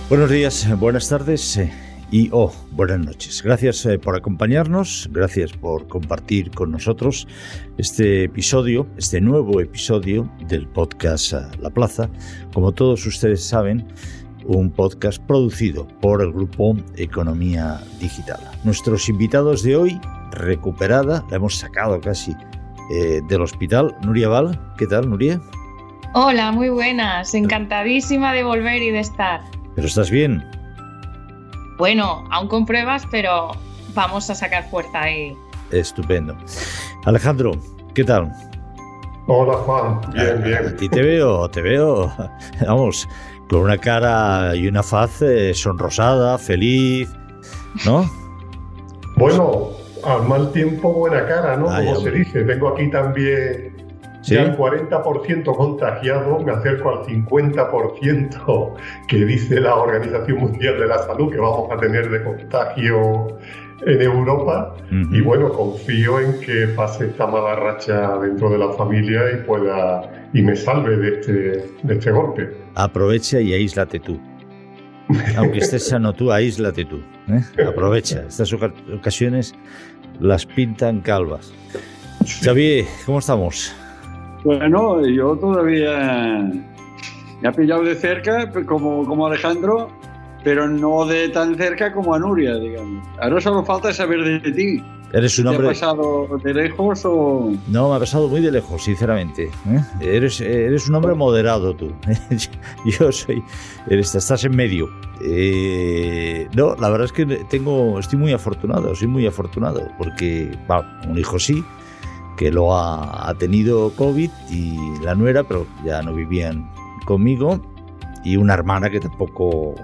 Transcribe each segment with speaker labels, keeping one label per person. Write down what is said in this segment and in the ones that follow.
Speaker 1: Buenos días, buenas tardes y buenas noches. Gracias por acompañarnos, gracias por compartir con nosotros este nuevo episodio del podcast La Plaza. Como todos ustedes saben, un podcast producido por el grupo Economía Digital. Nuestros invitados de hoy, recuperada, la hemos sacado casi del hospital, Núria Val. ¿Qué tal, Núria?
Speaker 2: Hola, muy buenas, encantadísima de volver y de estar.
Speaker 1: ¿Pero estás bien?
Speaker 2: Bueno, aún con pruebas, pero vamos a sacar fuerza ahí.
Speaker 1: Estupendo. Alejandro, ¿qué tal?
Speaker 3: Hola, Juan. Bien, bien.
Speaker 1: A ti te veo, vamos, con una cara y una faz sonrosada, feliz, ¿no?
Speaker 3: Bueno, al mal tiempo buena cara, ¿no?
Speaker 1: Ay,
Speaker 3: como se dice. Tengo aquí también
Speaker 1: ¿sí?
Speaker 3: ya el 40% contagiado, me acerco al 50% que dice la Organización Mundial de la Salud que vamos a tener de contagio en Europa.
Speaker 1: Uh-huh.
Speaker 3: Y bueno, confío en que pase esta mala racha dentro de la familia y me salve de este golpe.
Speaker 1: Aprovecha y aíslate tú. Aunque estés sano tú, aíslate tú, ¿eh? Aprovecha. Estas ocasiones las pintan calvas. Xavier, ¿cómo estamos?
Speaker 4: Bueno, yo todavía me ha pillado de cerca, como Alejandro, pero no de tan cerca como a Núria, digamos. Ahora solo falta saber de ti.
Speaker 1: ¿Eres un hombre?
Speaker 4: ¿Te ha pasado de lejos o...?
Speaker 1: No, me ha pasado muy de lejos, sinceramente. Eres un hombre moderado tú. Yo soy... Estás en medio. No, la verdad es que soy muy afortunado, porque un hijo sí, que lo ha tenido COVID, y la nuera, pero ya no vivían conmigo, y una hermana que tampoco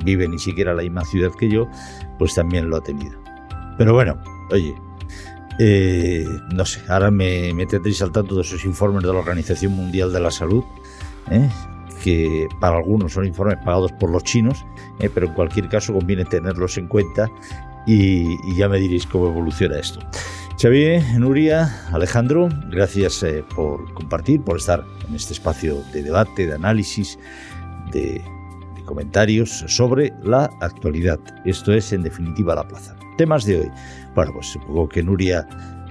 Speaker 1: vive ni siquiera en la misma ciudad que yo, pues también lo ha tenido. Pero bueno, oye, no sé, ahora me tendréis al tanto de esos informes de la Organización Mundial de la Salud, que para algunos son informes pagados por los chinos, pero en cualquier caso conviene tenerlos en cuenta y ya me diréis cómo evoluciona esto. Xavier, Núria, Alejandro, gracias por compartir, por estar en este espacio de debate, de análisis, de comentarios sobre la actualidad. Esto es, en definitiva, La Plaza. Temas de hoy. Bueno, pues supongo que Núria,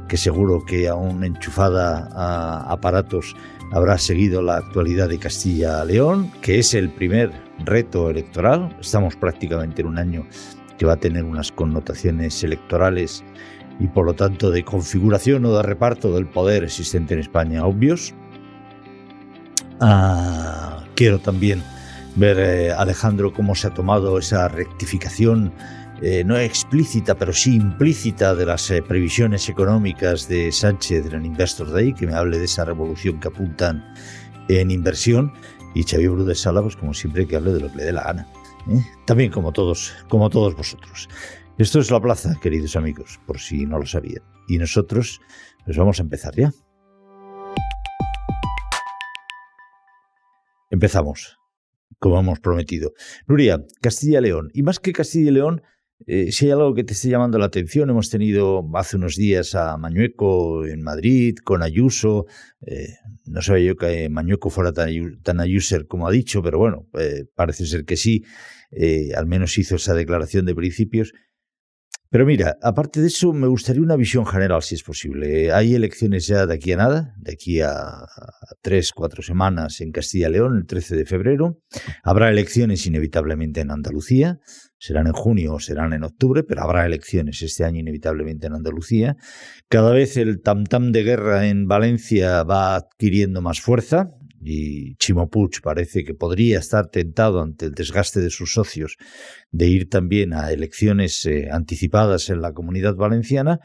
Speaker 1: que seguro que aún enchufada a aparatos, habrá seguido la actualidad de Castilla-León, que es el primer reto electoral. Estamos prácticamente en un año que va a tener unas connotaciones electorales y por lo tanto de configuración o de reparto del poder existente en España obvios. Quiero también ver, Alejandro, cómo se ha tomado esa rectificación no explícita, pero sí implícita, de las previsiones económicas de Sánchez en Investor Day, que me hable de esa revolución que apuntan en inversión, y Xavier Bru de Sala, pues como siempre, que hable de lo que le dé la gana, también como todos vosotros. Esto es La Plaza, queridos amigos, por si no lo sabían, y nosotros pues vamos a empezar ya. Empezamos, como hemos prometido. Núria, Castilla y León, y más que Castilla y León, si hay algo que te esté llamando la atención, hemos tenido hace unos días a Mañueco en Madrid, con Ayuso. No sabía yo que Mañueco fuera tan ayuser como ha dicho, pero bueno, parece ser que sí, al menos hizo esa declaración de principios. Pero mira, aparte de eso, me gustaría una visión general, si es posible. Hay elecciones ya de aquí a nada, de aquí a 3-4 semanas en Castilla y León, el 13 de febrero. Habrá elecciones inevitablemente en Andalucía, serán en junio o serán en octubre, pero habrá elecciones este año inevitablemente en Andalucía. Cada vez el tam-tam de guerra en Valencia va adquiriendo más fuerza, y Ximo Puig parece que podría estar tentado, ante el desgaste de sus socios, de ir también a elecciones anticipadas en la Comunidad Valenciana.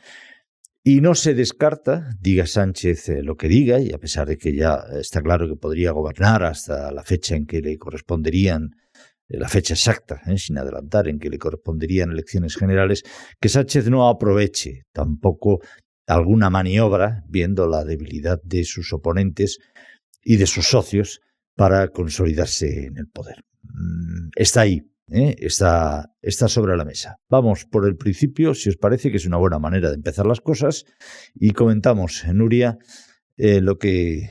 Speaker 1: Y no se descarta, diga Sánchez lo que diga, y a pesar de que ya está claro que podría gobernar hasta la fecha en que le corresponderían, la fecha exacta, sin adelantar, en que le corresponderían elecciones generales, que Sánchez no aproveche tampoco alguna maniobra, viendo la debilidad de sus oponentes y de sus socios, para consolidarse en el poder. Está ahí, está sobre la mesa. Vamos por el principio, si os parece, que es una buena manera de empezar las cosas, y comentamos, Núria, lo que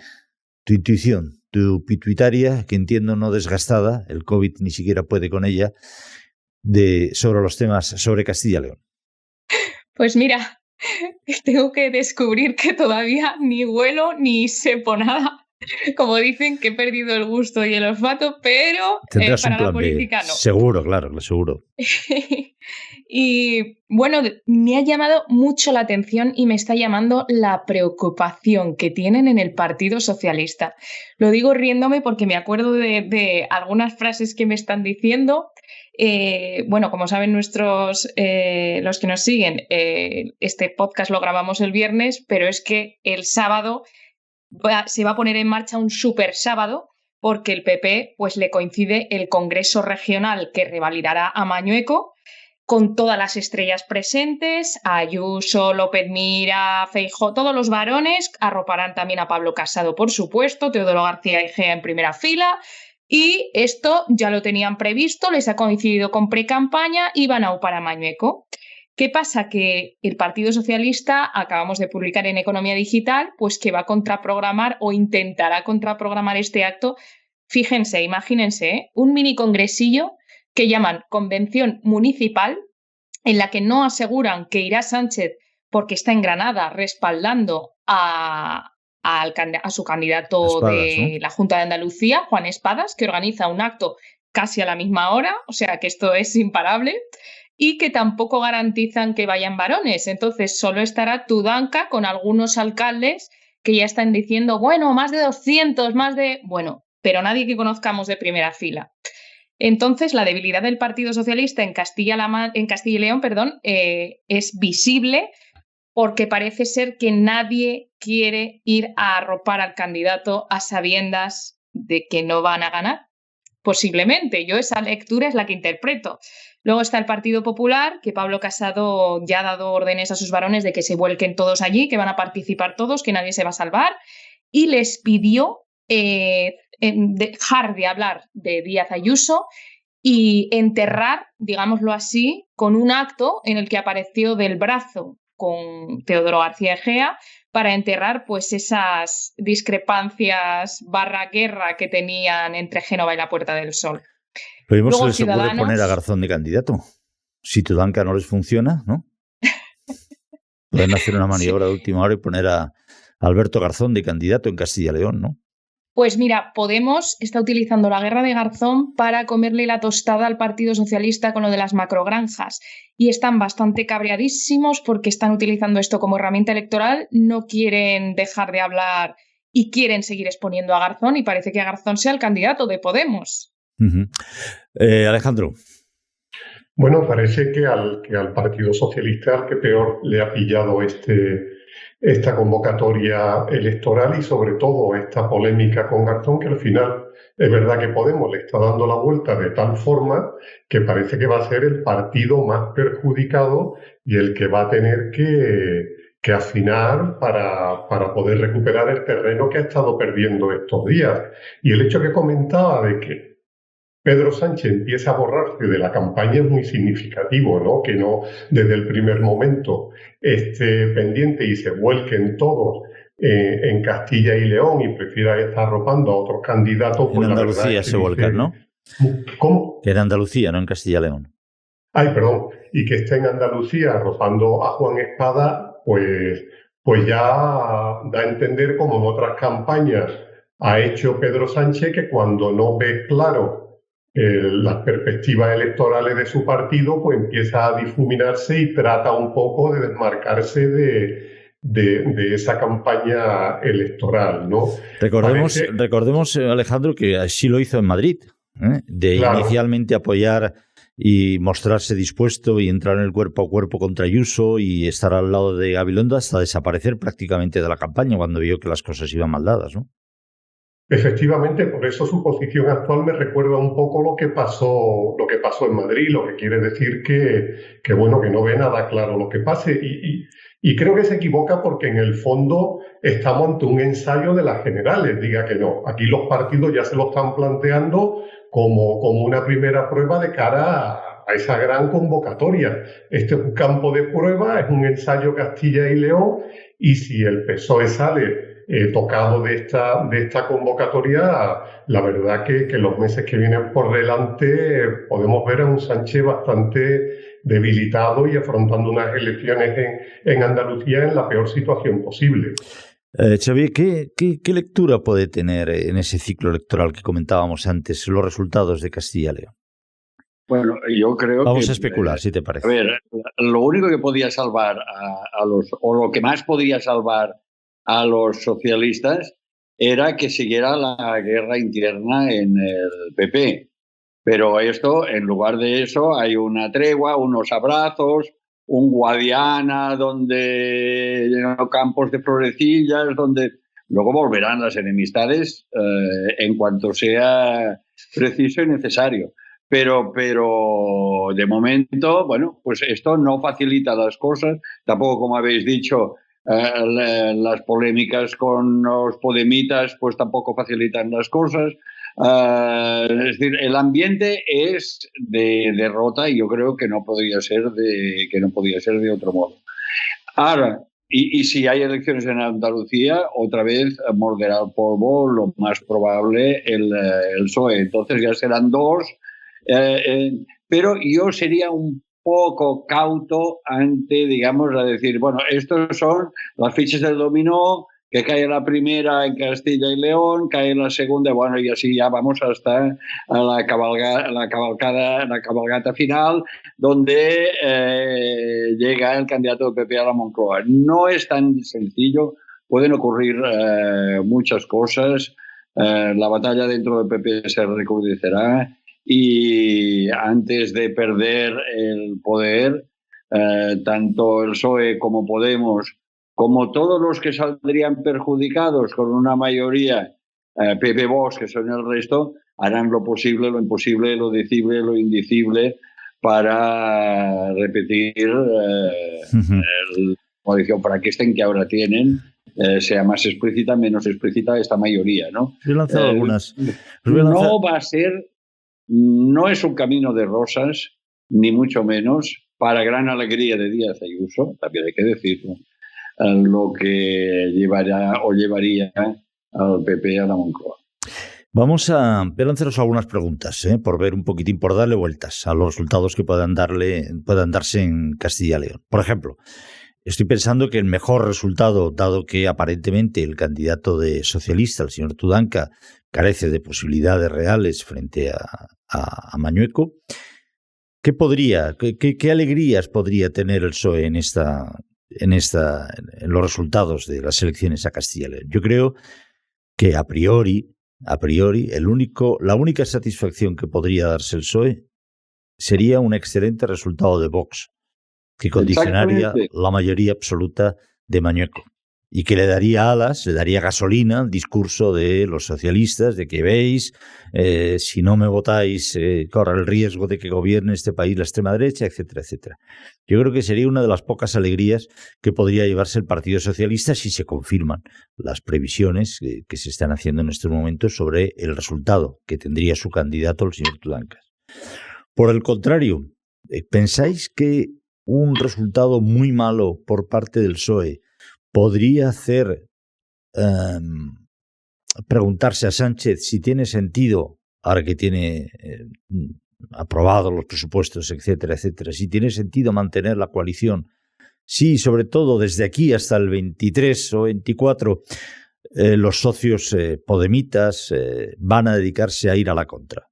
Speaker 1: tu intuición tu pituitaria, que entiendo no desgastada, el COVID ni siquiera puede con ella, sobre los temas sobre Castilla y León.
Speaker 2: Pues mira, tengo que descubrir que todavía ni huelo ni sepo nada. Como dicen, que he perdido el gusto y el olfato, pero para la política no.
Speaker 1: Seguro, claro, seguro.
Speaker 2: Y bueno, me ha llamado mucho la atención y me está llamando la preocupación que tienen en el Partido Socialista. Lo digo riéndome porque me acuerdo de algunas frases que me están diciendo. Bueno, como saben los que nos siguen, este podcast lo grabamos el viernes, pero es que el sábado se va a poner en marcha un super sábado porque el PP pues le coincide el Congreso Regional que revalidará a Mañueco con todas las estrellas presentes, Ayuso, López Mira, Feijóo, todos los varones, arroparán también a Pablo Casado, por supuesto, Teodoro García Egea en primera fila, y esto ya lo tenían previsto, les ha coincidido con precampaña y van a upar a Mañueco. ¿Qué pasa? Que el Partido Socialista, acabamos de publicar en Economía Digital, pues que va a contraprogramar o intentará contraprogramar este acto. Fíjense, imagínense, un mini congresillo que llaman Convención Municipal, en la que no aseguran que irá Sánchez porque está en Granada respaldando a su candidato Espadas, de ¿no? La Junta de Andalucía, Juan Espadas, que organiza un acto casi a la misma hora, o sea que esto es imparable. Y que tampoco garantizan que vayan varones. Entonces solo estará Tudanca con algunos alcaldes que ya están diciendo, bueno, más de 200, Bueno, pero nadie que conozcamos de primera fila. Entonces la debilidad del Partido Socialista en Castilla y León, es visible porque parece ser que nadie quiere ir a arropar al candidato a sabiendas de que no van a ganar. Posiblemente, yo esa lectura es la que interpreto. Luego está el Partido Popular, que Pablo Casado ya ha dado órdenes a sus varones de que se vuelquen todos allí, que van a participar todos, que nadie se va a salvar, y les pidió dejar de hablar de Díaz Ayuso y enterrar, digámoslo así, con un acto en el que apareció del brazo con Teodoro García Egea para enterrar pues esas discrepancias /guerra que tenían entre Génova y la Puerta del Sol.
Speaker 1: Pero ¿cómo se les ocurre poner a Garzón de candidato? Si Tudanca no les funciona, ¿no? Pueden hacer una maniobra de última hora y poner a Alberto Garzón de candidato en Castilla y León, ¿no?
Speaker 2: Pues mira, Podemos está utilizando la guerra de Garzón para comerle la tostada al Partido Socialista con lo de las macrogranjas y están bastante cabreadísimos porque están utilizando esto como herramienta electoral, no quieren dejar de hablar y quieren seguir exponiendo a Garzón y parece que Garzón sea el candidato de Podemos.
Speaker 1: Alejandro.
Speaker 3: Bueno, parece que al Partido Socialista al que peor le ha pillado esta convocatoria electoral y sobre todo esta polémica con Garzón, que al final es verdad que Podemos le está dando la vuelta de tal forma que parece que va a ser el partido más perjudicado y el que va a tener que afinar para poder recuperar el terreno que ha estado perdiendo estos días. Y el hecho que comentaba de que Pedro Sánchez empieza a borrarse de la campaña es muy significativo, ¿no? Que no desde el primer momento esté pendiente y se vuelquen todos en Castilla y León y prefiera estar arropando a otros candidatos.
Speaker 1: En Andalucía se vuelcan, ¿no?
Speaker 3: ¿Cómo?
Speaker 1: Que en Andalucía, no en Castilla y León.
Speaker 3: Ay, perdón. Y que esté en Andalucía arropando a Juan Espada, pues ya da a entender, como en otras campañas ha hecho Pedro Sánchez, que cuando no ve claro las perspectivas electorales de su partido, pues empieza a difuminarse y trata un poco de desmarcarse de esa campaña electoral, ¿no?
Speaker 1: Recordemos, Alejandro, que así lo hizo en Madrid, claro. Inicialmente apoyar y mostrarse dispuesto y entrar en el cuerpo a cuerpo contra Ayuso y estar al lado de Gabilondo hasta desaparecer prácticamente de la campaña cuando vio que las cosas iban mal dadas, ¿no?
Speaker 3: Efectivamente, por eso su posición actual me recuerda un poco lo que pasó en Madrid, lo que quiere decir que no ve nada claro lo que pase. Y creo que se equivoca porque en el fondo estamos ante un ensayo de las generales, diga que no. Aquí los partidos ya se lo están planteando como una primera prueba de cara a esa gran convocatoria. Este es un campo de prueba, es un ensayo Castilla y León, y si el PSOE sale tocado de esta convocatoria, la verdad que los meses que vienen por delante podemos ver a un Sánchez bastante debilitado y afrontando unas elecciones en Andalucía en la peor situación posible.
Speaker 1: Xavier, ¿qué lectura puede tener en ese ciclo electoral que comentábamos antes los resultados de Castilla y León?
Speaker 4: Bueno, yo creo que...
Speaker 1: Vamos a especular, si te parece.
Speaker 4: A ver, lo único que podía salvar o lo que más podía salvar a los socialistas era que siguiera la guerra interna en el PP. Pero esto, en lugar de eso, hay una tregua, unos abrazos, un Guadiana, donde campos de florecillas, donde luego volverán las enemistades en cuanto sea preciso y necesario. Pero de momento, bueno, pues esto no facilita las cosas. Tampoco, como habéis dicho, las polémicas con los podemitas, pues tampoco facilitan las cosas. Es decir, el ambiente es de derrota y yo creo que no podría ser de otro modo. Ahora, y si hay elecciones en Andalucía, otra vez morderá el polvo, lo más probable, el PSOE. Entonces ya serán dos. Pero yo sería un poco cauto ante, digamos, a decir, bueno, estos son las fichas del dominó, que cae la primera en Castilla y León, cae la segunda, bueno, y así ya vamos hasta la cabalgata final, donde llega el candidato del PP a la Moncloa. No es tan sencillo, pueden ocurrir muchas cosas, la batalla dentro del PP se recrudecerá, y antes de perder el poder, tanto el PSOE como Podemos, como todos los que saldrían perjudicados con una mayoría, PP, Vox, que son el resto, harán lo posible, lo imposible, lo decible, lo indecible para repetir la coalición franquista que ahora tienen, sea más explícita, menos explícita esta mayoría, ¿no?
Speaker 1: Yo he lanzado algunas.
Speaker 4: No va a ser... No es un camino de rosas, ni mucho menos, para gran alegría de Díaz Ayuso, también hay que decirlo, lo que llevaría al PP a la Moncloa.
Speaker 1: Voy a lanzaros algunas preguntas, por ver un poquitín, por darle vueltas a los resultados que puedan darse en Castilla y León. Por ejemplo, estoy pensando que el mejor resultado, dado que aparentemente el candidato de socialista, el señor Tudanca, carece de posibilidades reales frente a Mañueco, ¿qué alegrías podría tener el PSOE en los resultados de las elecciones a Castilla y León? Yo creo que a priori, la única satisfacción que podría darse el PSOE sería un excelente resultado de Vox, que condicionaría la mayoría absoluta de Mañueco y que le daría alas, le daría gasolina al discurso de los socialistas de que veis, si no me votáis, corre el riesgo de que gobierne este país la extrema derecha, etcétera, etcétera. Yo creo que sería una de las pocas alegrías que podría llevarse el Partido Socialista si se confirman las previsiones que se están haciendo en estos momentos sobre el resultado que tendría su candidato, el señor Tudancas. Por el contrario, ¿pensáis que un resultado muy malo por parte del PSOE podría hacer preguntarse a Sánchez si tiene sentido, ahora que tiene aprobados los presupuestos, etcétera, etcétera, si tiene sentido mantener la coalición? Sí, sobre todo desde aquí hasta el 23 o 24, los socios podemitas van a dedicarse a ir a la contra.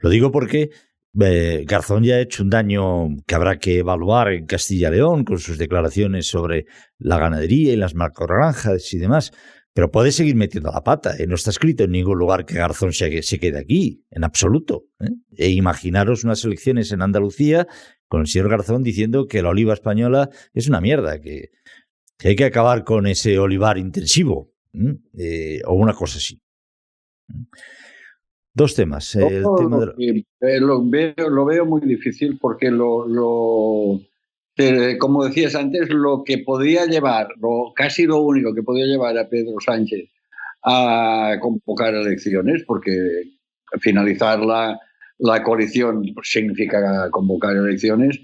Speaker 1: Lo digo porque Garzón ya ha hecho un daño que habrá que evaluar en Castilla y León con sus declaraciones sobre la ganadería y las macrogranjas y demás, pero puede seguir metiendo la pata. No está escrito en ningún lugar que Garzón se quede aquí, en absoluto. E imaginaros unas elecciones en Andalucía con el señor Garzón diciendo que la oliva española es una mierda, que hay que acabar con ese olivar intensivo, o una cosa así. Dos temas. El tema
Speaker 4: lo veo muy difícil porque como decías antes, lo que podía llevar, casi lo único que podía llevar a Pedro Sánchez a convocar elecciones, porque finalizar la coalición significa convocar elecciones,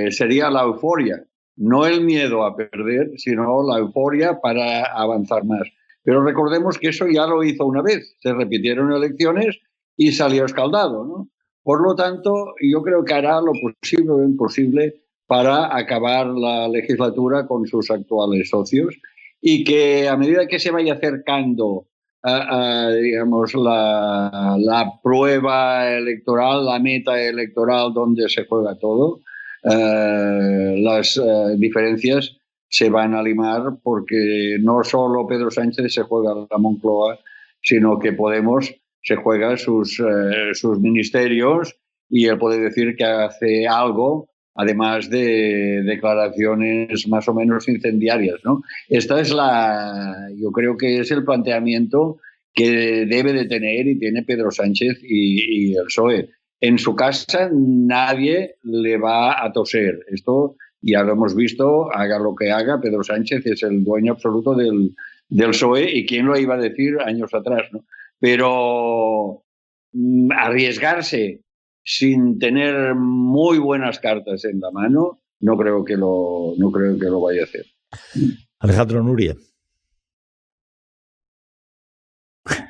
Speaker 4: sería la euforia no el miedo a perder, sino la euforia para avanzar más. Pero recordemos que eso ya lo hizo una vez, se repitieron elecciones y salió escaldado, ¿no? Por lo tanto, yo creo que hará lo posible o imposible para acabar la legislatura con sus actuales socios y que a medida que se vaya acercando digamos, la prueba electoral, la meta electoral donde se juega todo, las diferencias se van a limar porque no solo Pedro Sánchez se juega la Moncloa, sino que Podemos se juega sus ministerios y él puede decir que hace algo, además de declaraciones más o menos incendiarias, ¿no? Esta es yo creo que es el planteamiento que debe de tener y tiene Pedro Sánchez y el PSOE. En su casa nadie le va a toser. Esto ya lo hemos visto, haga lo que haga, Pedro Sánchez es el dueño absoluto del PSOE y quién lo iba a decir años atrás, ¿no? Pero arriesgarse sin tener muy buenas cartas en la mano, no creo que lo vaya a hacer.
Speaker 1: Alejandro, Nuria.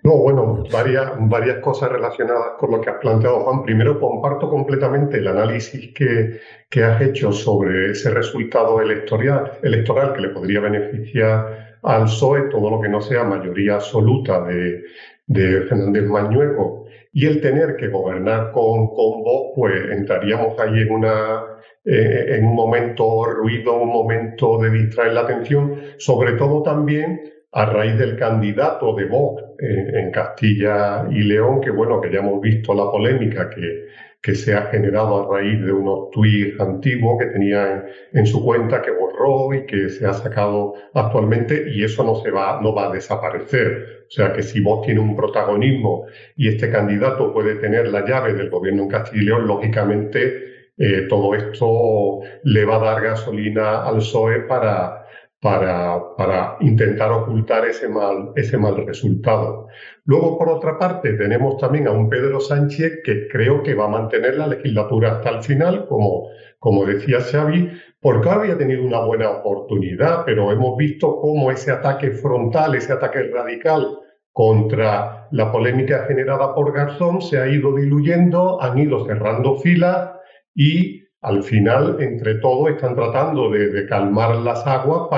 Speaker 3: No, bueno, varias cosas relacionadas con lo que has planteado, Juan. Primero, comparto completamente el análisis que has hecho sobre ese resultado electoral que le podría beneficiar al PSOE, todo lo que no sea mayoría absoluta de Fernández Mañueco, y el tener que gobernar con Vox, pues entraríamos ahí en un momento ruido, un momento de distraer la atención, sobre todo también a raíz del candidato de Vox en Castilla y León, que bueno, que ya hemos visto la polémica que se ha generado a raíz de unos tuits antiguos que tenía en su cuenta, que borró y que se ha sacado actualmente, y eso no va a desaparecer. O sea que si Vox tiene un protagonismo y este candidato puede tener la llave del gobierno en Castilla y León, lógicamente todo esto le va a dar gasolina al PSOE para intentar ocultar ese mal resultado. Luego, por otra parte, tenemos también a un Pedro Sánchez que creo que va a mantener la legislatura hasta el final, como decía Xavi, porque había tenido una buena oportunidad, pero hemos visto cómo ese ataque frontal, ese ataque radical contra la polémica generada por Garzón se ha ido diluyendo, han ido cerrando filas y al final, entre todos, están tratando de calmar las aguas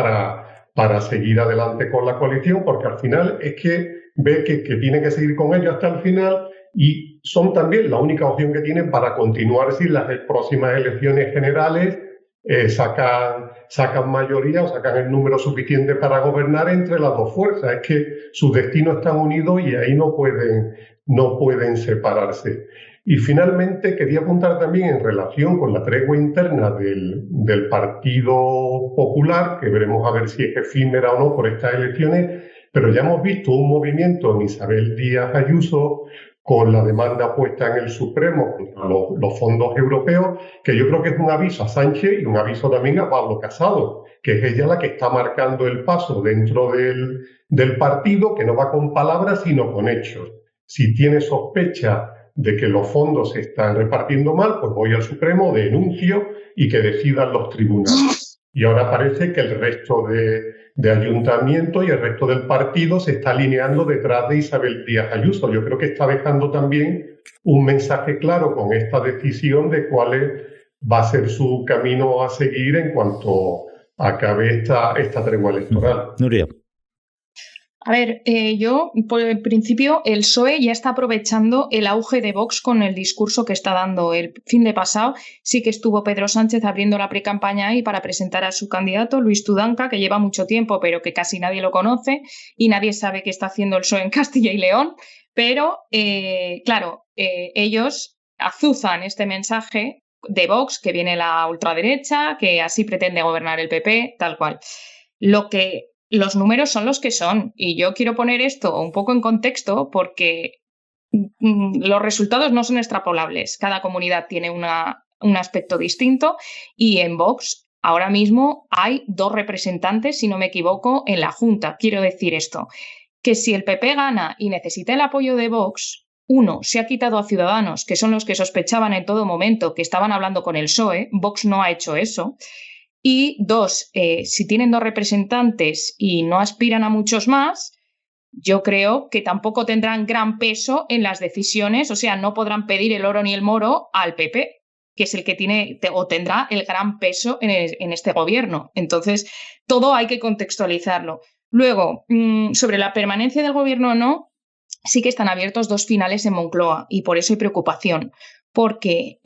Speaker 3: para seguir adelante con la coalición, porque al final es que ve que tiene que seguir con ellos hasta el final y son también la única opción que tienen para continuar si las próximas elecciones generales sacan mayoría o sacan el número suficiente para gobernar entre las dos fuerzas. Es que sus destinos están unidos y ahí no pueden separarse. Y finalmente quería apuntar también en relación con la tregua interna del Partido Popular, que veremos a ver si es efímera o no por estas elecciones, pero ya hemos visto un movimiento en Isabel Díaz Ayuso con la demanda puesta en el Supremo contra los fondos europeos, que yo creo que es un aviso a Sánchez y un aviso también a Pablo Casado, que es ella la que está marcando el paso dentro del partido, que no va con palabras sino con hechos. Si tiene sospecha de que los fondos se están repartiendo mal, pues voy al Supremo, denuncio y que decidan los tribunales. Y ahora parece que el resto de ayuntamientos y el resto del partido se está alineando detrás de Isabel Díaz Ayuso. Yo creo que está dejando también un mensaje claro con esta decisión de cuál va a ser su camino a seguir en cuanto acabe esta tregua electoral.
Speaker 1: Nuria.
Speaker 2: A ver, yo, por el principio, el PSOE ya está aprovechando el auge de Vox con el discurso que está dando. El fin de pasado sí que estuvo Pedro Sánchez abriendo la precampaña ahí para presentar a su candidato, Luis Tudanca, que lleva mucho tiempo, pero que casi nadie lo conoce y nadie sabe qué está haciendo el PSOE en Castilla y León. Pero, claro, ellos azuzan este mensaje de Vox, que viene la ultraderecha, que así pretende gobernar el PP, tal cual. Los números son los que son y yo quiero poner esto un poco en contexto porque los resultados no son extrapolables. Cada comunidad tiene un aspecto distinto y en Vox ahora mismo hay 2 representantes, si no me equivoco, en la Junta. Quiero decir esto, que si el PP gana y necesita el apoyo de Vox, uno, se ha quitado a Ciudadanos, que son los que sospechaban en todo momento que estaban hablando con el PSOE. Vox no ha hecho eso. Y dos, si tienen 2 representantes y no aspiran a muchos más, yo creo que tampoco tendrán gran peso en las decisiones, o sea, no podrán pedir el oro ni el moro al PP, que es el que tiene o tendrá el gran peso en este gobierno. Entonces, todo hay que contextualizarlo. Luego, sobre la permanencia del gobierno o no, sí que están abiertos 2 finales en Moncloa y por eso hay preocupación, porque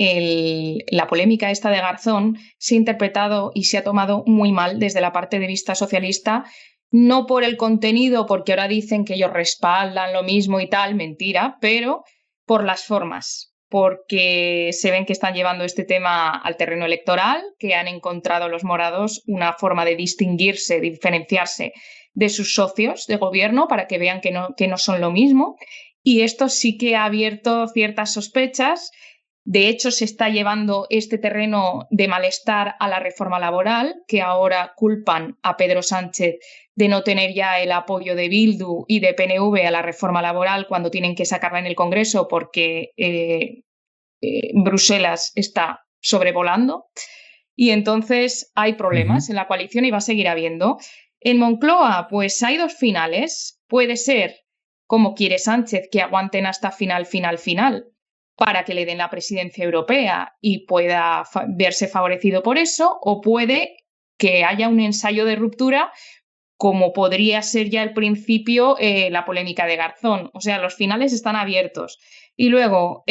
Speaker 2: la polémica esta de Garzón se ha interpretado y se ha tomado muy mal desde la parte de vista socialista, no por el contenido, porque ahora dicen que ellos respaldan lo mismo y tal, mentira, pero por las formas, porque se ven que están llevando este tema al terreno electoral, que han encontrado los morados una forma de distinguirse, de diferenciarse de sus socios de gobierno para que vean que no son lo mismo. Y esto sí que ha abierto ciertas sospechas. De hecho, se está llevando este terreno de malestar a la reforma laboral, que ahora culpan a Pedro Sánchez de no tener ya el apoyo de Bildu y de PNV a la reforma laboral cuando tienen que sacarla en el Congreso porque Bruselas está sobrevolando. Y entonces hay problemas en la coalición y va a seguir habiendo. En Moncloa, pues hay 2 finales. Puede ser, como quiere Sánchez, que aguanten hasta final, para que le den la presidencia europea y pueda verse favorecido por eso, o puede que haya un ensayo de ruptura, como podría ser ya al principio la polémica de Garzón. O sea, los finales están abiertos. Y luego,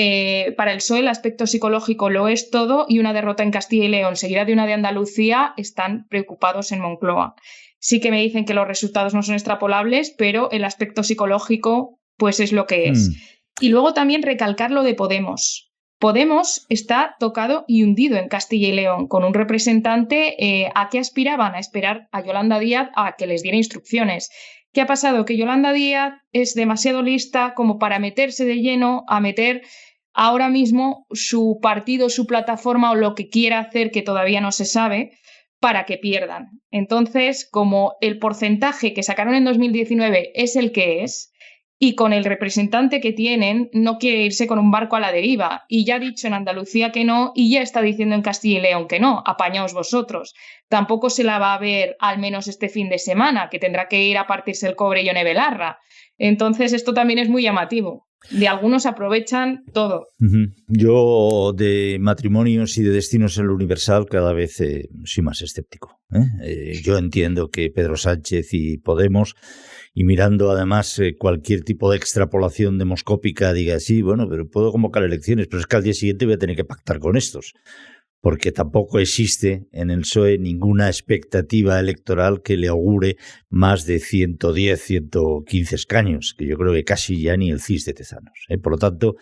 Speaker 2: para el PSOE el aspecto psicológico lo es todo y una derrota en Castilla y León seguida de una de Andalucía están preocupados en Moncloa. Sí que me dicen que los resultados no son extrapolables, pero el aspecto psicológico pues es lo que es. Y luego también recalcar lo de Podemos. Podemos está tocado y hundido en Castilla y León, con un representante a que aspiraban a esperar a Yolanda Díaz a que les diera instrucciones. ¿Qué ha pasado? Que Yolanda Díaz es demasiado lista como para meterse de lleno a meter ahora mismo su partido, su plataforma o lo que quiera hacer, que todavía no se sabe, para que pierdan. Entonces, como el porcentaje que sacaron en 2019 es el que es, y con el representante que tienen no quiere irse con un barco a la deriva y ya ha dicho en Andalucía que no y ya está diciendo en Castilla y León que no, apañaos vosotros. Tampoco se la va a ver al menos este fin de semana, que tendrá que ir a partirse el cobre Yone Belarra. Entonces esto también es muy llamativo. De algunos aprovechan todo.
Speaker 1: Yo de matrimonios y de destinos en lo universal cada vez soy más escéptico. Yo entiendo que Pedro Sánchez y Podemos, y mirando además cualquier tipo de extrapolación demoscópica, diga, sí, bueno, pero puedo convocar elecciones, pero es que al día siguiente voy a tener que pactar con estos. Porque tampoco existe en el PSOE ninguna expectativa electoral que le augure más de 110, 115 escaños, que yo creo que casi ya ni el CIS de Tezanos. Por lo tanto,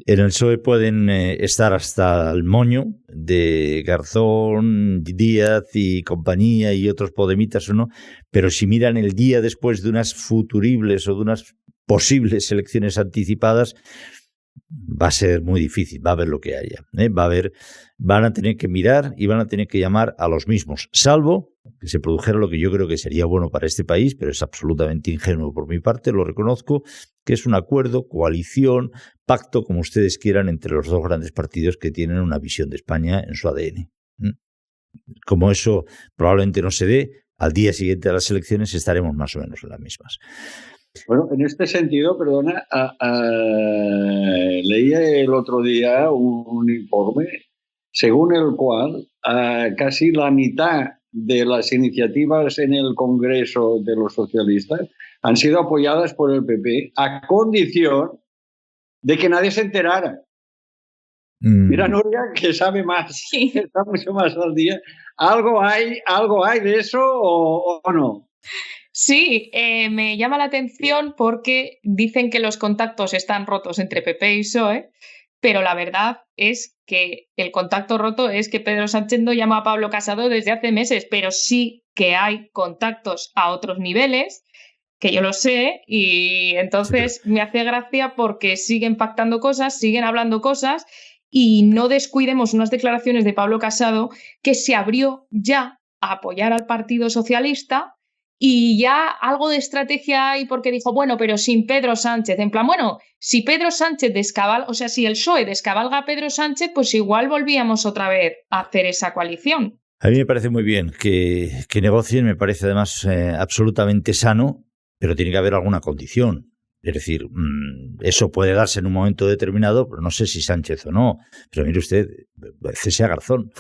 Speaker 1: en el PSOE pueden estar hasta el moño de Garzón, Díaz y compañía y otros podemitas o no, pero si miran el día después de unas futuribles o de unas posibles elecciones anticipadas, va a ser muy difícil, va a haber lo que haya. Van a tener que mirar y van a tener que llamar a los mismos, salvo que se produjera lo que yo creo que sería bueno para este país, pero es absolutamente ingenuo por mi parte, lo reconozco, que es un acuerdo, coalición, pacto, como ustedes quieran, entre los 2 grandes partidos que tienen una visión de España en su ADN. Como eso probablemente no se dé, al día siguiente de las elecciones estaremos más o menos en las mismas.
Speaker 4: Bueno, en este sentido, perdona, leí el otro día un informe según el cual casi la mitad de las iniciativas en el Congreso de los socialistas han sido apoyadas por el PP a condición de que nadie se enterara. Mira, Nuria, que sabe más,
Speaker 2: Sí.
Speaker 4: que está mucho más al día. ¿Algo hay de eso o no?
Speaker 2: Sí, me llama la atención porque dicen que los contactos están rotos entre PP y PSOE, pero la verdad es que el contacto roto es que Pedro Sánchez no llama a Pablo Casado desde hace meses, pero sí que hay contactos a otros niveles, que yo lo sé, y entonces me hace gracia porque siguen pactando cosas, siguen hablando cosas, y no descuidemos unas declaraciones de Pablo Casado que se abrió ya a apoyar al Partido Socialista. Y ya algo de estrategia hay porque dijo, bueno, pero sin Pedro Sánchez. En plan, bueno, si Pedro Sánchez descabalga, o sea, si el PSOE descabalga a Pedro Sánchez, pues igual volvíamos otra vez a hacer esa coalición.
Speaker 1: A mí me parece muy bien que negocien, me parece además absolutamente sano, pero tiene que haber alguna condición. Es decir, eso puede darse en un momento determinado, pero no sé si Sánchez o no. Pero mire usted, cese a Garzón.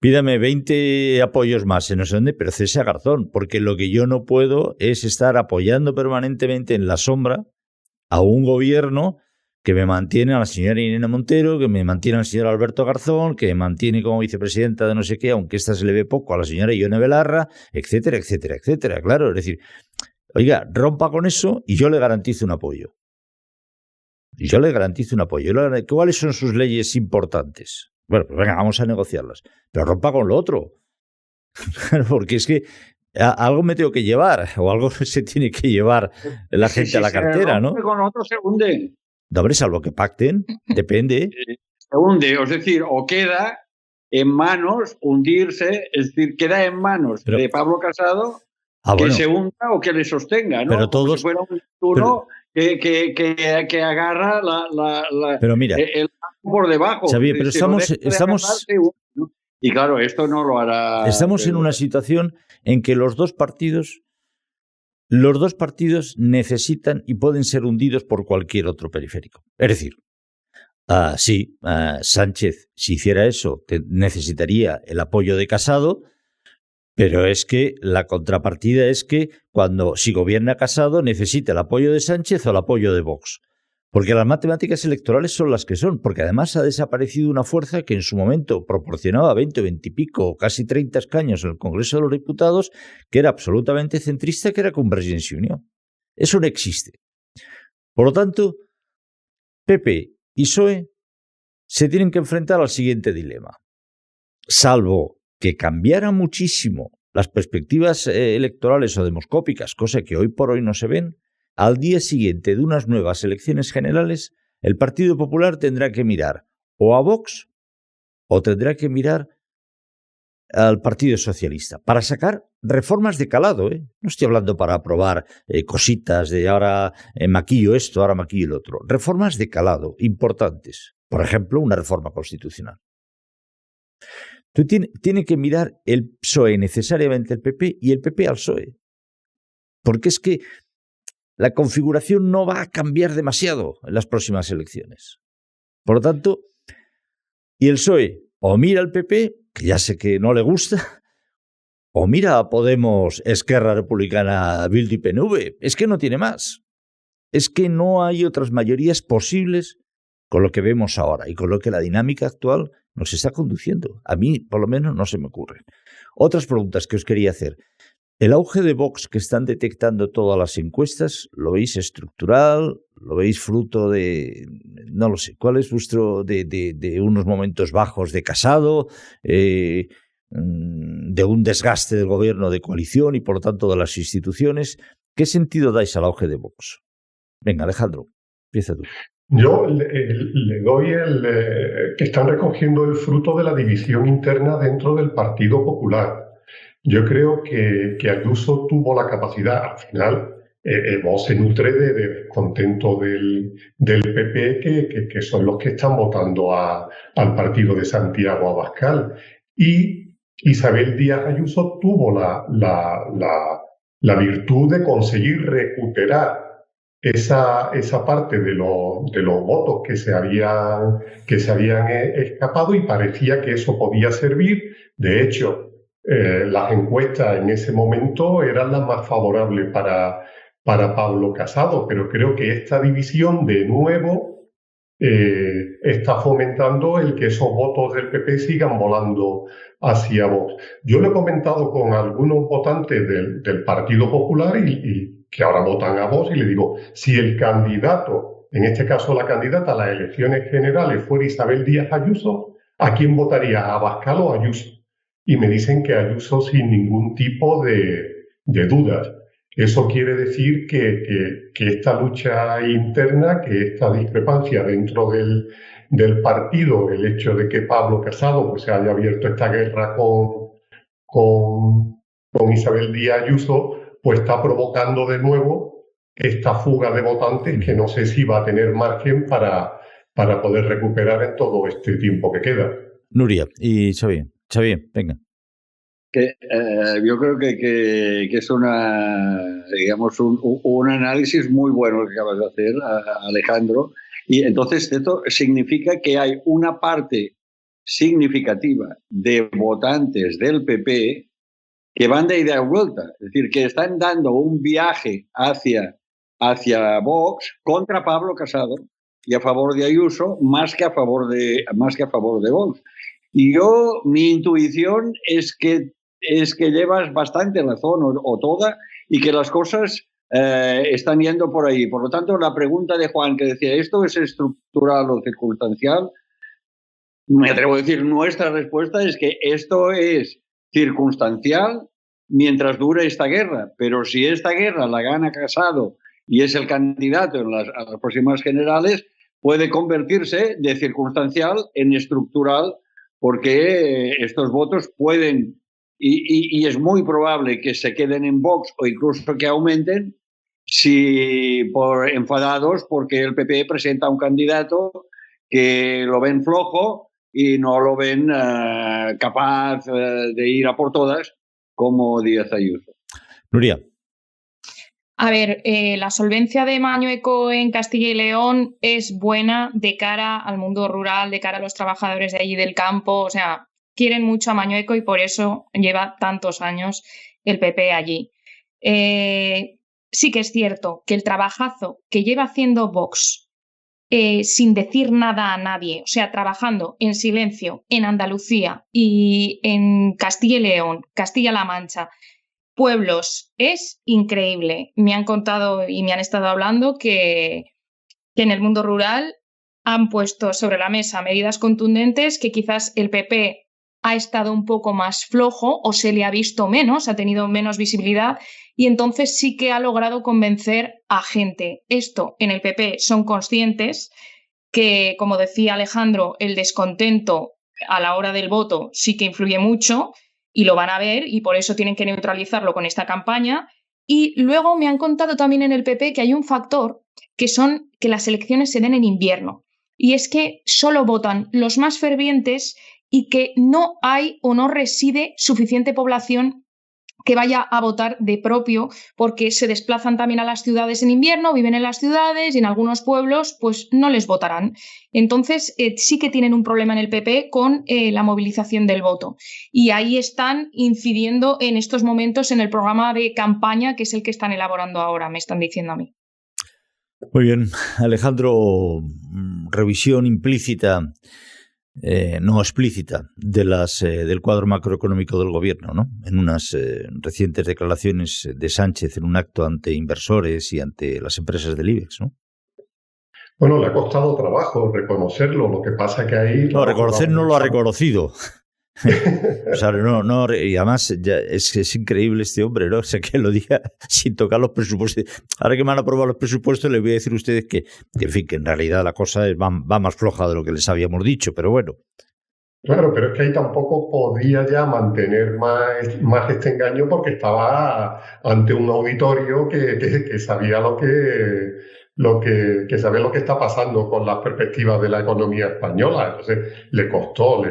Speaker 1: Pídame 20 apoyos más en no sé dónde, pero cese a Garzón, porque lo que yo no puedo es estar apoyando permanentemente en la sombra a un gobierno que me mantiene a la señora Irene Montero, que me mantiene al señor Alberto Garzón, que me mantiene como vicepresidenta de no sé qué, aunque esta se le ve poco, a la señora Ione Belarra, etcétera, etcétera, etcétera. Claro, es decir, oiga, rompa con eso y yo le garantizo un apoyo. ¿Cuáles son sus leyes importantes? Bueno, pues venga, vamos a negociarlas. Pero rompa con lo otro. Porque es que algo me tengo que llevar, o algo se tiene que llevar la gente a la cartera, ¿no?
Speaker 4: Con otro se hunde.
Speaker 1: No, hombre, salvo que pacten, depende.
Speaker 4: Se hunde, es decir, o queda en manos, hundirse, es decir, queda en manos de Pablo Casado que se hunda o que le sostenga, ¿no?
Speaker 1: Pero todos,
Speaker 4: como si fuera un turno que agarra
Speaker 1: pero mira,
Speaker 4: el por debajo.
Speaker 1: Xavier, pero estamos
Speaker 4: y claro, esto no lo hará.
Speaker 1: Estamos en una situación en que los dos partidos necesitan y pueden ser hundidos por cualquier otro periférico. Es decir, Sánchez, si hiciera eso, necesitaría el apoyo de Casado, pero es que la contrapartida es que si gobierna Casado necesita el apoyo de Sánchez o el apoyo de Vox. Porque las matemáticas electorales son las que son, porque además ha desaparecido una fuerza que en su momento proporcionaba 20 y pico, casi 30 escaños en el Congreso de los Diputados, que era absolutamente centrista, que era Convergencia y Unió. Eso no existe. Por lo tanto, PP y PSOE se tienen que enfrentar al siguiente dilema. Salvo que cambiara muchísimo las perspectivas electorales o demoscópicas, cosa que hoy por hoy no se ven, al día siguiente de unas nuevas elecciones generales, el Partido Popular tendrá que mirar o a Vox o tendrá que mirar al Partido Socialista para sacar reformas de calado. No estoy hablando para aprobar cositas de ahora maquillo esto, ahora maquillo el otro. Reformas de calado importantes. Por ejemplo, una reforma constitucional. Entonces, tiene que mirar el PSOE necesariamente el PP y el PP al PSOE. Porque es que la configuración no va a cambiar demasiado en las próximas elecciones. Por lo tanto, y el PSOE o mira al PP, que ya sé que no le gusta, o mira a Podemos, Esquerra Republicana, Bildu y PNV. Es que no tiene más. Es que no hay otras mayorías posibles con lo que vemos ahora y con lo que la dinámica actual nos está conduciendo. A mí, por lo menos, no se me ocurren. Otras preguntas que os quería hacer. ¿El auge de Vox que están detectando todas las encuestas, lo veis estructural? ¿Lo veis fruto de, no lo sé, cuál es vuestro, de unos momentos bajos de Casado, de un desgaste del gobierno de coalición y por lo tanto de las instituciones? ¿Qué sentido dais al auge de Vox? Venga, Alejandro, empieza tú.
Speaker 3: Yo le doy que están recogiendo el fruto de la división interna dentro del Partido Popular. Yo creo que Ayuso tuvo la capacidad, al final, Vox se nutre de descontento del PP, que son los que están votando al partido de Santiago Abascal. Y Isabel Díaz Ayuso tuvo la virtud de conseguir recuperar esa parte de los votos que se habían escapado y parecía que eso podía servir. De hecho, las encuestas en ese momento eran las más favorables para Pablo Casado, pero creo que esta división de nuevo está fomentando el que esos votos del PP sigan volando hacia Vox. Yo lo he comentado con algunos votantes del Partido Popular y que ahora votan a Vox y le digo, si el candidato, en este caso la candidata a las elecciones generales fuera Isabel Díaz Ayuso, ¿a quién votaría? ¿A Abascal o a Ayuso? Y me dicen que Ayuso sin ningún tipo de dudas. Eso quiere decir que esta lucha interna, que esta discrepancia dentro del partido, el hecho de que Pablo Casado pues, se haya abierto esta guerra con Isabel Díaz Ayuso, pues está provocando de nuevo esta fuga de votantes que no sé si va a tener margen para poder recuperar en todo este tiempo que queda.
Speaker 1: Nuria y Xavier. Xavier, venga.
Speaker 4: Yo creo que es digamos, un análisis muy bueno que acabas de hacer, Alejandro. Y entonces esto significa que hay una parte significativa de votantes del PP que van de ida y vuelta. Es decir, que están dando un viaje hacia Vox contra Pablo Casado y a favor de Ayuso más que a favor de Vox. Y mi intuición es que llevas bastante razón o toda y que las cosas están yendo por ahí. Por lo tanto, la pregunta de Juan que decía, ¿esto es estructural o circunstancial? Me atrevo a decir, nuestra respuesta es que esto es circunstancial mientras dure esta guerra. Pero si esta guerra la gana Casado y es el candidato a las próximas generales, puede convertirse de circunstancial en estructural, porque estos votos pueden, y es muy probable que se queden en Vox o incluso que aumenten, enfadados porque el PP presenta un candidato que lo ven flojo y no lo ven capaz de ir a por todas como Díaz Ayuso.
Speaker 1: Nuria.
Speaker 2: A ver, la solvencia de Mañueco en Castilla y León es buena de cara al mundo rural, de cara a los trabajadores de allí del campo. O sea, quieren mucho a Mañueco y por eso lleva tantos años el PP allí. Sí que es cierto que el trabajazo que lleva haciendo Vox sin decir nada a nadie, o sea, trabajando en silencio en Andalucía y en Castilla y León, Castilla-La Mancha, pueblos, es increíble. Me han contado y me han estado hablando que en el mundo rural han puesto sobre la mesa medidas contundentes que quizás el PP ha estado un poco más flojo o se le ha visto menos, ha tenido menos visibilidad y entonces sí que ha logrado convencer a gente. Esto en el PP son conscientes que, como decía Alejandro, el descontento a la hora del voto sí que influye mucho y lo van a ver y por eso tienen que neutralizarlo con esta campaña. Y luego me han contado también en el PP que hay un factor que son que las elecciones se den en invierno y es que solo votan los más fervientes y que no hay o no reside suficiente población que vaya a votar de propio porque se desplazan también a las ciudades en invierno, viven en las ciudades y en algunos pueblos pues no les votarán. Entonces sí que tienen un problema en el PP con la movilización del voto y ahí están incidiendo en estos momentos en el programa de campaña que es el que están elaborando ahora, me están diciendo a mí.
Speaker 1: Muy bien, Alejandro, revisión implícita, no explícita, del cuadro macroeconómico del gobierno, ¿no? En unas recientes declaraciones de Sánchez en un acto ante inversores y ante las empresas del IBEX, ¿no?
Speaker 3: Bueno, le ha costado trabajo reconocerlo, lo que pasa que ahí...
Speaker 1: No, reconocer no lo ha reconocido. O sea, no, y además ya es increíble este hombre, ¿no? O sea, que lo diga sin tocar los presupuestos. Ahora que me han aprobado los presupuestos, les voy a decir a ustedes que en fin, que en realidad la cosa va más floja de lo que les habíamos dicho, pero bueno.
Speaker 3: Claro, pero es que ahí tampoco podía ya mantener más este engaño porque estaba ante un auditorio que sabía que sabe lo que está pasando con las perspectivas de la economía española. Entonces le costó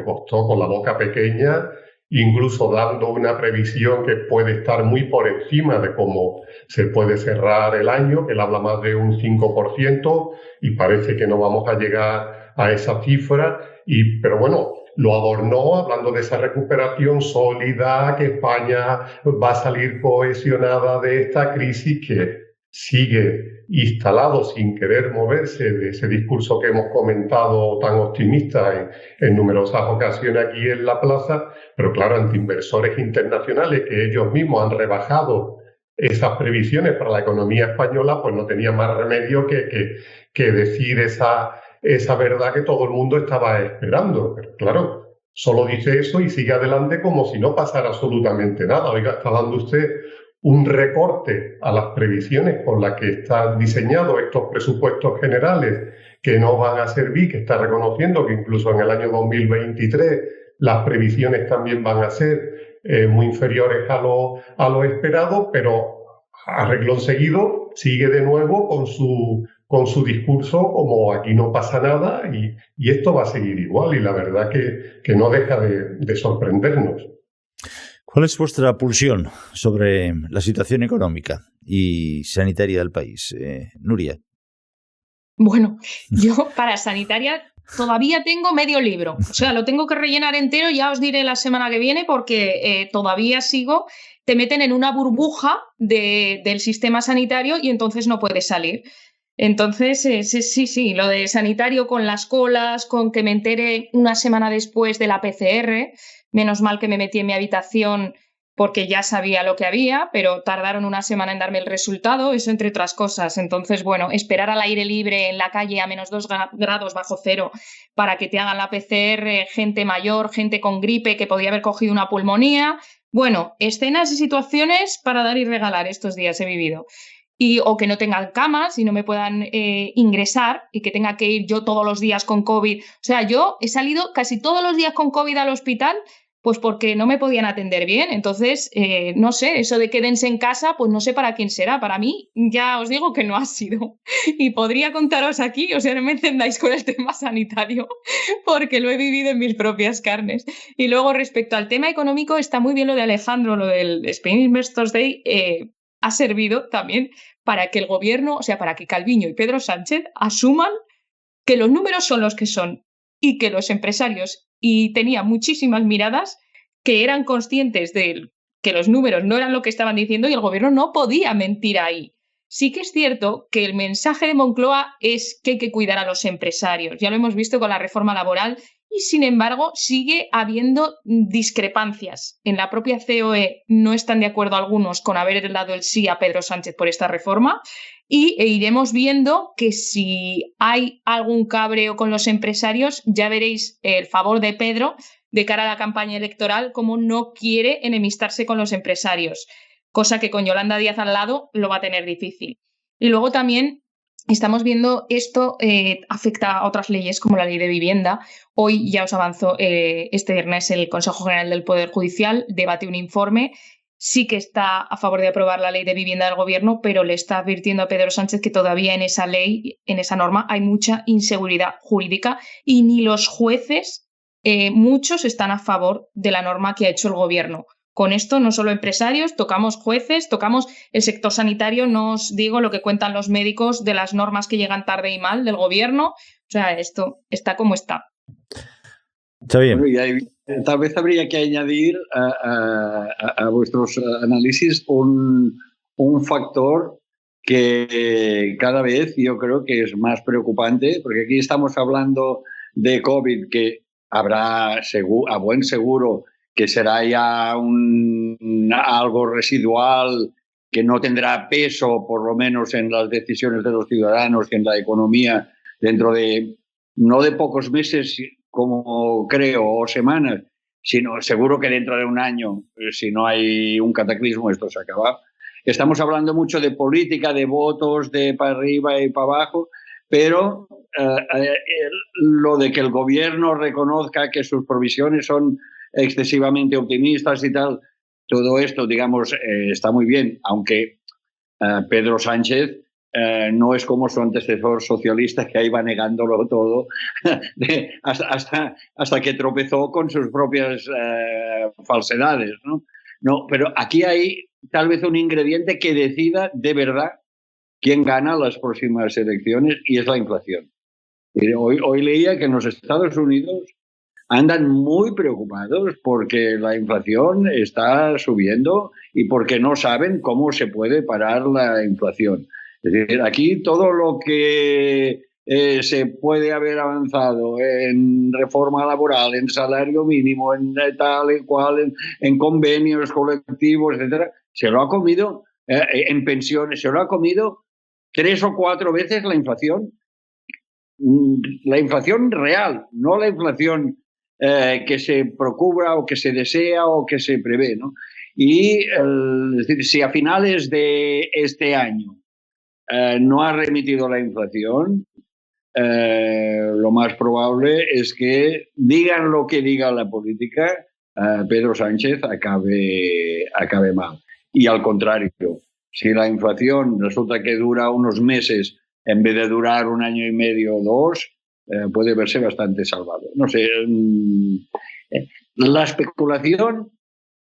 Speaker 3: con la boca pequeña, incluso dando una previsión que puede estar muy por encima de cómo se puede cerrar el año, que él habla más de un 5% y parece que no vamos a llegar a esa cifra. Pero bueno, lo adornó hablando de esa recuperación sólida, que España va a salir cohesionada de esta crisis, que sigue instalado sin querer moverse de ese discurso que hemos comentado tan optimista en numerosas ocasiones aquí en la plaza, pero claro, ante inversores internacionales que ellos mismos han rebajado esas previsiones para la economía española, pues no tenía más remedio que decir esa verdad que todo el mundo estaba esperando. Pero claro, solo dice eso y sigue adelante como si no pasara absolutamente nada. Oiga, está dando usted un recorte a las previsiones con las que están diseñados estos presupuestos generales que no van a servir, que está reconociendo que incluso en el año 2023 las previsiones también van a ser muy inferiores a lo esperado, pero a renglón seguido sigue de nuevo con su discurso como aquí no pasa nada y esto va a seguir igual. Y la verdad que no deja de sorprendernos.
Speaker 1: ¿Cuál es vuestra pulsión sobre la situación económica y sanitaria del país, Nuria?
Speaker 2: Bueno, yo para sanitaria todavía tengo medio libro, o sea, lo tengo que rellenar entero, ya os diré la semana que viene porque todavía sigo, te meten en una burbuja del sistema sanitario y entonces no puedes salir. Entonces, sí, lo de sanitario con las colas, con que me entere una semana después de la PCR, menos mal que me metí en mi habitación porque ya sabía lo que había, pero tardaron una semana en darme el resultado, eso entre otras cosas. Entonces, bueno, esperar al aire libre en la calle a -2 grados bajo cero para que te hagan la PCR, gente mayor, gente con gripe que podía haber cogido una pulmonía. Bueno, escenas y situaciones para dar y regalar estos días he vivido. O que no tengan camas y no me puedan ingresar y que tenga que ir yo todos los días con COVID. O sea, yo he salido casi todos los días con COVID al hospital pues porque no me podían atender bien. Entonces, no sé, eso de quédense en casa, pues no sé para quién será. Para mí, ya os digo que no ha sido. Y podría contaros aquí, o sea, no me encendáis con el tema sanitario, porque lo he vivido en mis propias carnes. Y luego, respecto al tema económico, está muy bien lo de Alejandro, lo del Spain Investors Day, ha servido también para que el gobierno, o sea, para que Calviño y Pedro Sánchez asuman que los números son los que son y que los empresarios, y tenía muchísimas miradas que eran conscientes de que los números no eran lo que estaban diciendo y el gobierno no podía mentir ahí. Sí que es cierto que el mensaje de Moncloa es que hay que cuidar a los empresarios. Ya lo hemos visto con la reforma laboral y, sin embargo, sigue habiendo discrepancias. En la propia COE no están de acuerdo algunos con haber dado el sí a Pedro Sánchez por esta reforma y iremos viendo que si hay algún cabreo con los empresarios, ya veréis el favor de Pedro de cara a la campaña electoral, como no quiere enemistarse con los empresarios, cosa que con Yolanda Díaz al lado lo va a tener difícil. Y luego también estamos viendo esto afecta a otras leyes como la ley de vivienda. Hoy ya os avanzo, este viernes el Consejo General del Poder Judicial debate un informe. Sí que está a favor de aprobar la ley de vivienda del gobierno, pero le está advirtiendo a Pedro Sánchez que todavía en esa ley, en esa norma, hay mucha inseguridad jurídica y ni los jueces, muchos están a favor de la norma que ha hecho el gobierno. Con esto no solo empresarios, tocamos jueces, tocamos el sector sanitario, no os digo lo que cuentan los médicos de las normas que llegan tarde y mal del gobierno. O sea, esto está como está.
Speaker 1: Está bien.
Speaker 4: Bueno, tal vez habría que añadir a vuestros análisis un factor que cada vez yo creo que es más preocupante, porque aquí estamos hablando de COVID, que habrá a buen seguro que será ya algo residual, que no tendrá peso, por lo menos en las decisiones de los ciudadanos, que en la economía, dentro de, no de pocos meses, como creo, o semanas, sino seguro que dentro de un año, si no hay un cataclismo, esto se acaba. Estamos hablando mucho de política, de votos, de para arriba y para abajo, pero lo de que el gobierno reconozca que sus provisiones son excesivamente optimistas y tal, todo esto, digamos, está muy bien, aunque Pedro Sánchez no es como su antecesor socialista, que ahí va negándolo todo hasta que tropezó con sus propias falsedades, ¿no? No, pero aquí hay tal vez un ingrediente que decida de verdad quién gana las próximas elecciones, y es la inflación. Hoy leía que en los Estados Unidos andan muy preocupados porque la inflación está subiendo y porque no saben cómo se puede parar la inflación. Es decir, aquí todo lo que se puede haber avanzado en reforma laboral, en salario mínimo, en tal y cual, en convenios colectivos, etcétera, se lo ha comido, en pensiones, se lo ha comido 3 o 4 veces la inflación. La inflación real, no la inflación que se procura o que se desea o que se prevé, ¿no? Y es decir, si a finales de este año no ha remitido la inflación, lo más probable es que, digan lo que diga la política, Pedro Sánchez acabe mal. Y al contrario, si la inflación resulta que dura unos meses en vez de durar 1 año y medio o 2, puede verse bastante salvado. No sé, la especulación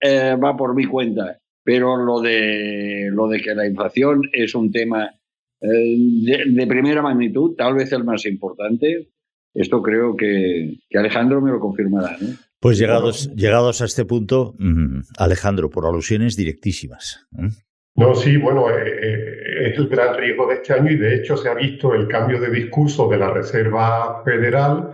Speaker 4: va por mi cuenta, pero lo de que la inflación es un tema de primera magnitud, tal vez el más importante, esto creo que Alejandro me lo confirmará, ¿no?
Speaker 1: Pues llegados a este punto, Alejandro, por alusiones directísimas.
Speaker 3: No, sí, bueno, es el gran riesgo de este año y de hecho se ha visto el cambio de discurso de la Reserva Federal,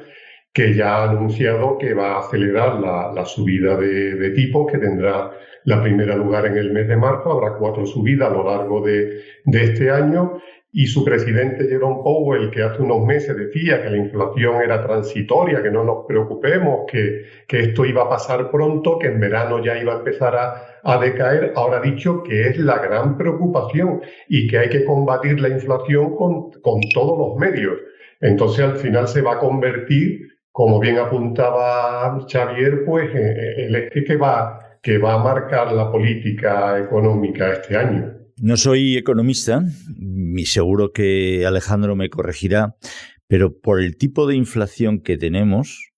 Speaker 3: que ya ha anunciado que va a acelerar la subida de tipos, que tendrá la primera lugar en el mes de marzo. Habrá 4 subidas a lo largo de este año. Y su presidente Jerome Powell, que hace unos meses decía que la inflación era transitoria, que no nos preocupemos, que esto iba a pasar pronto, que en verano ya iba a empezar a decaer, ahora ha dicho que es la gran preocupación y que hay que combatir la inflación con todos los medios. Entonces, al final se va a convertir, como bien apuntaba Xavier, pues el eje que va a marcar la política económica este año.
Speaker 1: No soy economista y seguro que Alejandro me corregirá, pero por el tipo de inflación que tenemos,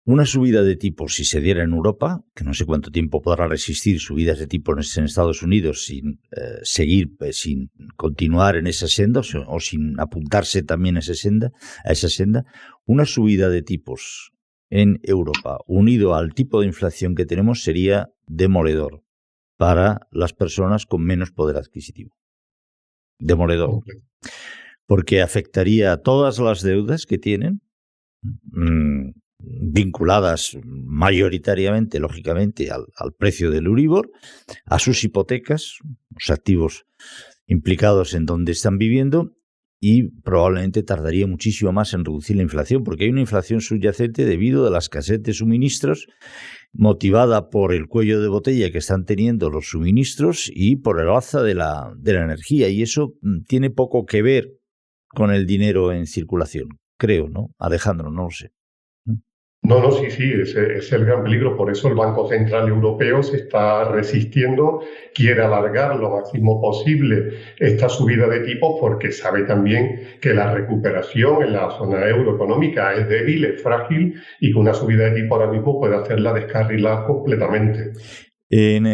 Speaker 1: una subida de tipos, si se diera en Europa, que no sé cuánto tiempo podrá resistir subidas de tipos en Estados Unidos sin sin continuar en esa senda o sin apuntarse también a esa senda, una subida de tipos en Europa unido al tipo de inflación que tenemos sería demoledor para las personas con menos poder adquisitivo. Demoledor. Porque afectaría a todas las deudas que tienen, vinculadas mayoritariamente, lógicamente, al precio del Euribor, a sus hipotecas, los activos implicados en donde están viviendo, y probablemente tardaría muchísimo más en reducir la inflación, porque hay una inflación subyacente debido a la escasez de suministros, motivada por el cuello de botella que están teniendo los suministros y por el alza de la energía, y eso tiene poco que ver con el dinero en circulación, creo, ¿no? Alejandro, no lo sé.
Speaker 3: No, sí, ese es el gran peligro. Por eso el Banco Central Europeo se está resistiendo, quiere alargar lo máximo posible esta subida de tipos, porque sabe también que la recuperación en la zona euroeconómica es débil, es frágil, y que una subida de tipos ahora mismo puede hacerla descarrilar completamente.
Speaker 1: En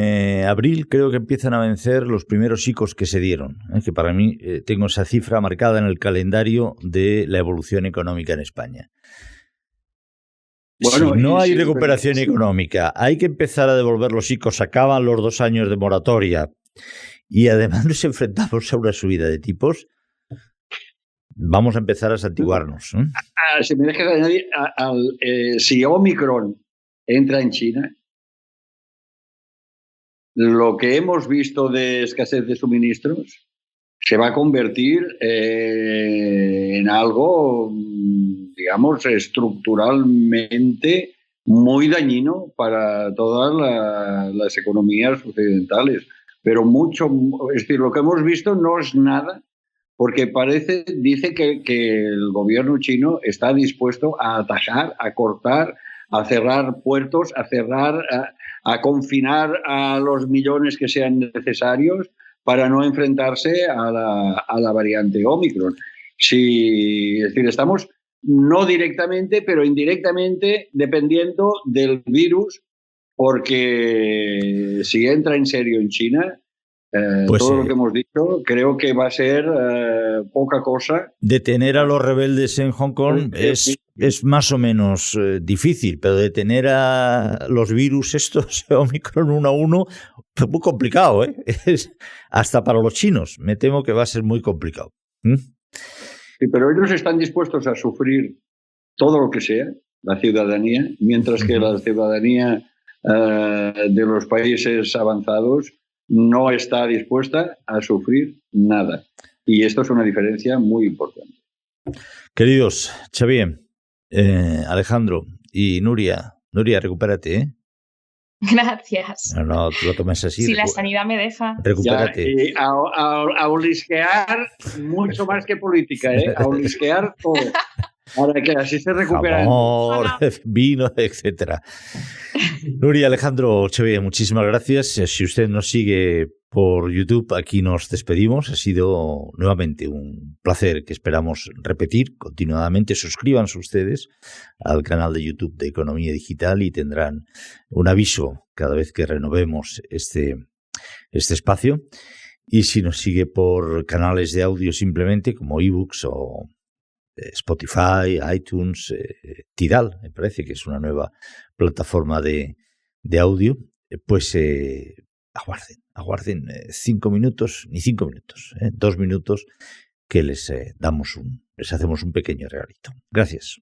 Speaker 1: abril creo que empiezan a vencer los primeros ICOs que se dieron, que para mí tengo esa cifra marcada en el calendario de la evolución económica en España. Bueno, si no hay recuperación económica, hay que empezar a devolver los ICOs, acaban los 2 años de moratoria y además nos enfrentamos a una subida de tipos, vamos a empezar a santiguarnos.
Speaker 4: Si me dejas añadir, si Omicron entra en China, lo que hemos visto de escasez de suministros se va a convertir en algo, digamos, estructuralmente muy dañino para todas las economías occidentales. Pero mucho, es decir, lo que hemos visto no es nada, porque dice que el gobierno chino está dispuesto a atajar, a cortar, a cerrar puertos, a confinar a los millones que sean necesarios para no enfrentarse a la variante Omicron. Es decir, estamos no directamente, pero indirectamente dependiendo del virus, porque si entra en serio en China, pues todo lo que hemos dicho creo que va a ser poca cosa.
Speaker 1: Detener a los rebeldes en Hong Kong es más o menos difícil, pero detener a los virus estos Omicron 1 a 1 es muy complicado, es hasta para los chinos. Me temo que va a ser muy complicado.
Speaker 4: Sí, pero ellos están dispuestos a sufrir todo lo que sea, la ciudadanía, mientras que la ciudadanía de los países avanzados no está dispuesta a sufrir nada. Y esto es una diferencia muy importante.
Speaker 1: Queridos Xavier, Alejandro y Nuria, recupérate,
Speaker 2: Gracias.
Speaker 1: No lo tomes así.
Speaker 2: Si la sanidad me deja.
Speaker 1: Recupérate.
Speaker 4: A olisquear mucho más que política, a olisquear todo. Para que así se recupera.
Speaker 1: Amor, vino, etcétera. Nuria, Alejandro Chevella, muchísimas gracias. Si usted nos sigue por YouTube, aquí nos despedimos. Ha sido nuevamente un placer que esperamos repetir continuadamente. Suscríbanse ustedes al canal de YouTube de Economía Digital y tendrán un aviso cada vez que renovemos este espacio. Y si nos sigue por canales de audio simplemente, como ebooks o Spotify, iTunes, Tidal, me parece que es una nueva plataforma de audio, pues aguarden 5 minutos, ni 5 minutos, 2 minutos, que les hacemos un pequeño regalito. Gracias.